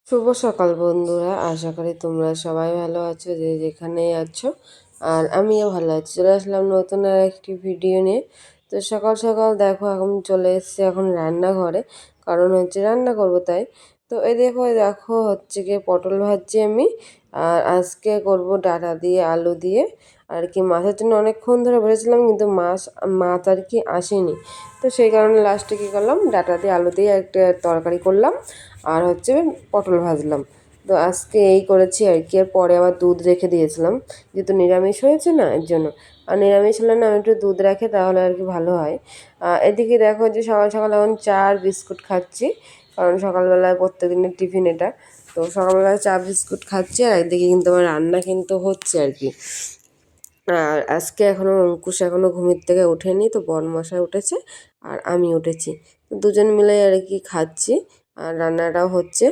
শুভ সকাল বন্ধুরা, আশা করি তোমরা সবাই ভালো আছো, যে যেখানেই আছো। আর আমিও ভালো আছি। চলে আসলাম নতুন আর একটি ভিডিও নিয়ে। তো সকাল সকাল দেখো এখন চলে এসেছি এখন রান্নাঘরে, কারণ হচ্ছে রান্না করব তাই। তো এই দেখো দেখো হচ্ছে গিয়ে পটল ভাজছি আমি। আর আজকে করব ডাঁটা দিয়ে আলু দিয়ে আর কি। মাছের জন্য অনেকক্ষণ ধরে বলেছিলাম, কিন্তু মাছ আর কি আসেনি। তো সেই কারণে লাস্টে কী করলাম, ডাঁটা দিয়ে আলু দিয়ে একটা তরকারি করলাম আর হচ্ছে পটল ভাজলাম। তো আজকে এই করেছি আর কি। আর পরে আবার দুধ রেখে দিয়েছিলাম, যেহেতু নিরামিষ হয়েছে না এর জন্য। আর নিরামিষ হলে না আমি একটু দুধ রাখে তাহলে আর কি ভালো হয়। এদিকে দেখো যে সকাল সকাল এখন চা আর বিস্কুট খাচ্ছি, কারণ সকালবেলায় প্রত্যেকদিনের টিফিন এটা। তো সকালবেলায় চা বিস্কুট খাচ্ছি, আর একদিকে কিন্তু আমার রান্না কিন্তু হচ্ছে আর কি। আর আজকে অঙ্কুশ এখনও ঘুমের থেকে ওঠেনি, তো বরমশাই উঠেছে আর আমি উঠেছি। তো দুজন মিলে আর কি খাচ্ছি, আর রান্নাটাও হচ্ছে।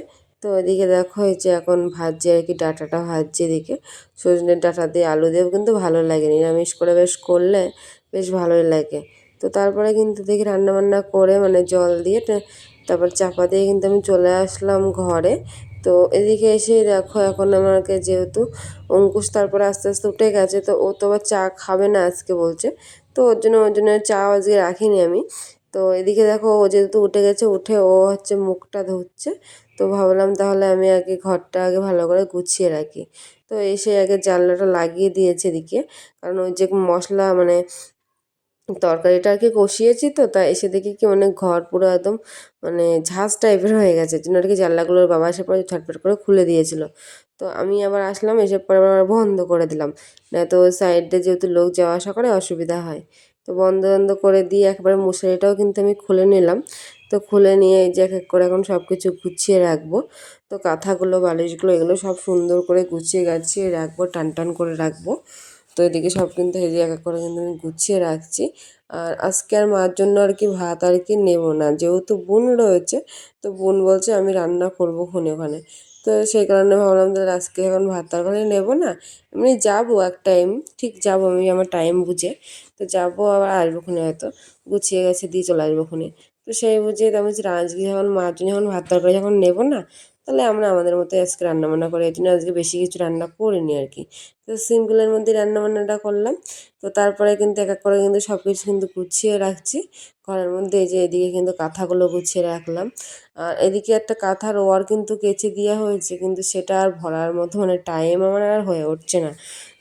তো এদিকে দেখো এই যে এখন ভাজছে আর কি, ডাঁটাটা ভাজছে এদিকে। সজনের ডাঁটা দিয়ে আলু দিয়েও কিন্তু ভালো লাগে, নিরামিষ করে বেশ করলে বেশ ভালোই লাগে। তো তারপরে কিন্তু দেখি রান্নাবান্না করে মানে জল দিয়ে তারপর চাপা দিয়ে কিন্তু আমি চলে আসলাম ঘরে। তো এদিকে এসে দেখো এখন আমাকে যেহেতু অঙ্কুশ তারপরে আস্তে আস্তে উঠে গেছে, তো ও তো আবার চা খাবে না আজকে বলছে। তো ওর জন্য চা আজকে রাখিনি আমি। তো এদিকে দেখো ও যেহেতু উঠে গেছে, উঠে ও হচ্ছে মুখটা ধুচ্ছে। তো ভাবলাম তাহলে আমি আগে ঘরটা আগে ভালো করে গুছিয়ে রাখি। তো এসে আগে জানলাটা লাগিয়ে দিয়েছে এদিকে, কারণ ওই যে মশলা মানে তরকারিটা আর কি কষিয়েছি, তো তাই এসে দেখি কি মানে ঘর পুরো একদম মানে ঝাঁজ টাইপের হয়ে গেছে। জন্য আর কি জানলাগুলোর বাবা এসে পরে ঝটপট করে খুলে দিয়েছিল। তো আমি আবার আসলাম, এসে পরে আবার বন্ধ করে দিলাম, না তো ওই সাইডে যেহেতু লোক যাওয়া আসা করে অসুবিধা হয়। তো বন্ধ বন্ধ করে দিয়ে একবারে মশারিটাও কিন্তু আমি খুলে নিলাম। তো খুলে নিয়ে এই যে এক এক করে এখন সব কিছু গুছিয়ে রাখবো। তো কাঁথাগুলো বালিশগুলো এগুলো সব সুন্দর করে গুছিয়ে গাছিয়ে রাখবো, টান টান করে রাখবো। তো এদিকে সব কিন্তু এই যে এক এক করে কিন্তু আমি গুছিয়ে রাখছি। আর আজকে আর মার জন্য আর কি ভাত আর কি নেবো না, যেহেতু বোন রয়েছে। তো বোন বলছে আমি রান্না করবো ক্ষণে ওখানে। তো সেই কারণে ভাবলাম তাহলে আজকে এখন ভাত তরকারি নেবো না, এমনি যাবো এক টাইম, ঠিক যাবো আমি আমার টাইম বুঝে। তো যাবো আবার আসবো খুনে, হয়তো গুছিয়ে গেছে দিয়ে চলে আসবো খুনে। তো সেই বুঝে আমি আজকে যখন মার জন্য যখন ভাত তরকারি যখন নেবো না, তাহলে আমরা আমাদের মতো আজকে রান্নাবান্না করে, এই জন্য আজকে বেশি কিছু রান্না করিনি আর কি। তো সিম্পলের মধ্যে রান্নাবান্নাটা করলাম। তো তারপরে কিন্তু এক এক করে কিন্তু সব কিছু কিন্তু গুছিয়ে রাখছি ঘরের মধ্যে। এই যে এদিকে কিন্তু কাঁথাগুলো গুছিয়ে রাখলাম। আর এদিকে একটা কাঁথার ওয়ার কিন্তু কেচে দেওয়া হয়েছে, কিন্তু সেটা আর ভরার মতো মানে টাইম আমার আর হয়ে উঠছে না।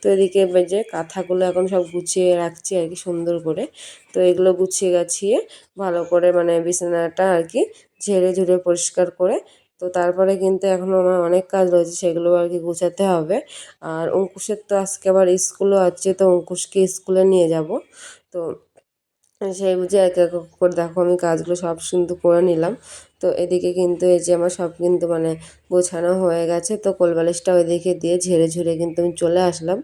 তো এদিকে যে কাঁথাগুলো এখন সব গুছিয়ে রাখছি আর কি সুন্দর করে। তো এগুলো গুছিয়ে গাছিয়ে ভালো করে মানে বিছানাটা আর কি ঝেড়ে ঝুড়ে পরিষ্কার করে। তো তারপরে কিন্তু এখনও আমার অনেক কাজ রয়েছে, সেগুলো আর কি গুছাতে হবে। আর অঙ্কুশের তো আজকে আবার স্কুলও আছে, তো অঙ্কুশকে স্কুলে নিয়ে যাব। তো সেই বুঝে এক এক করে দেখো আমি কাজগুলো সব কিন্তু করে নিলাম। তো এদিকে কিন্তু এই যে আমার সব কিন্তু মানে গোছানো হয়ে গেছে। তো কোলবালিশটা ওইদিকে দিয়ে ঝেড়ে ঝুড়ে কিন্তু আমি চলে আসলাম।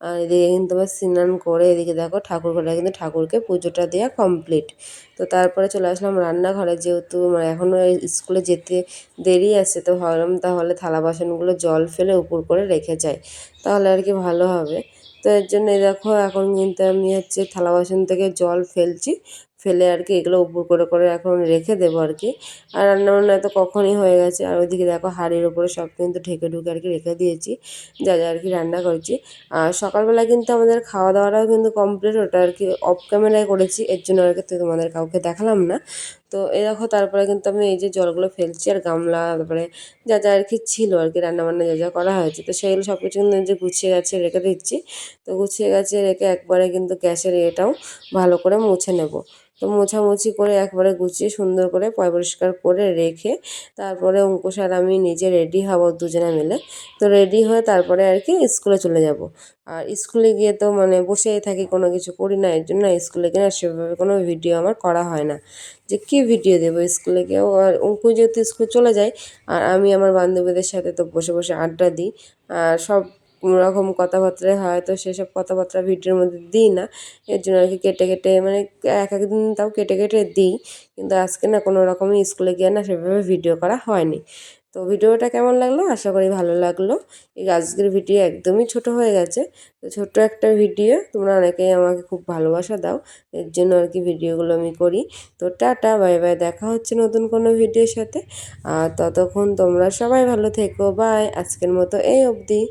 আর এদিকে কিন্তু আমার স্নান করে এদিকে দেখো ঠাকুর ঘরে কিন্তু ঠাকুরকে পুজোটা দেওয়া কমপ্লিট। তো তারপরে চলে আসলাম রান্নাঘরে, যেহেতু মানে এখনও স্কুলে যেতে দেরি আছে। তো ভাবলাম তাহলে থালা বাসনগুলো জল ফেলে উপর করে রেখে যাই, তাহলে আর কি ভালো হবে। তো এর জন্য দেখো এখন কিন্তু আমি হচ্ছে থালা বাসন থেকে জল ফেলছি, ফেলে আর কি এগুলো উপর করে এখন রেখে দেবো আর কি। আর রান্নাবান্না তো কখনই হয়ে গেছে। আর ওইদিকে দেখো হাঁড়ির ওপরে সব কিন্তু ঢেকে ঢুকে আর কি রেখে দিয়েছি, যা যা আর কি রান্না করেছি। আর সকালবেলা কিন্তু আমাদের খাওয়া দাওয়াটাও কিন্তু কমপ্লিট, ওটা আর কি অফ ক্যামেরায় করেছি, এর জন্য আর কি তোমাদের কাউকে দেখালাম না। তো এই দেখো তারপরে কিন্তু আমি এই যে জলগুলো ফেলছি, আর গামলা তারপরে যা যা আর কি ছিল আর কি রান্নাবান্না যা যা করা হয়েছে, তো সেগুলো সব কিছু কিন্তু যে গুছিয়ে গেছে রেখে দিচ্ছি। তো গুছিয়ে গেছে রেখে একবারে কিন্তু গ্যাসের এটাও ভালো করে মুছে নেব। তো মোছামুছি করে একবারে গুছিয়ে সুন্দর করে পরিষ্কার করে রেখে তারপরে অঙ্কুশ আর আমি নিজে রেডি হব দুজনে মিলে। তো রেডি হয়ে তারপরে আর কি স্কুলে চলে যাব। আর স্কুলে গিয়ে তো মানে বসেই থাকি, কোনো কিছু করি না, এর জন্য স্কুলে গিয়ে না সেভাবে কোনো ভিডিও আমার করা হয় না, যে কী ভিডিও দেবো স্কুলে গিয়েও। আর অঙ্কু যেহেতু স্কুলে চলে যায়, আর আমি আমার বান্ধবীদের সাথে তো বসে বসে আড্ডা দিই। আর সব রকম কথাবার্তায় হয়, তো সেসব কথাবার্তা ভিডিওর মধ্যে দিই না। এর জন্য আর কি কেটে কেটে মানে এক একদিন তাও কেটে কেটে দিই, কিন্তু আজকে না কোনো রকমই স্কুলে গিয়ে না সেভাবে ভিডিও করা হয়নি। তো ভিডিওটা কেমন লাগলো, আশা করি ভালো লাগলো। এই আজকের ভিডিও একদমই ছোট হয়ে গেছে, তো ছোট্ট একটা ভিডিও, তোমরা অনেকেই আমাকে খুব ভালোবাসা দাও, এর জন্য আর কি ভিডিওগুলো আমি করি। তো টাটা, বাই বাই, দেখা হচ্ছে নতুন কোনো ভিডিওর সাথে। আর ততক্ষণ তোমরা সবাই ভালো থেকো, বাই, আজকের মতো এই অবধি।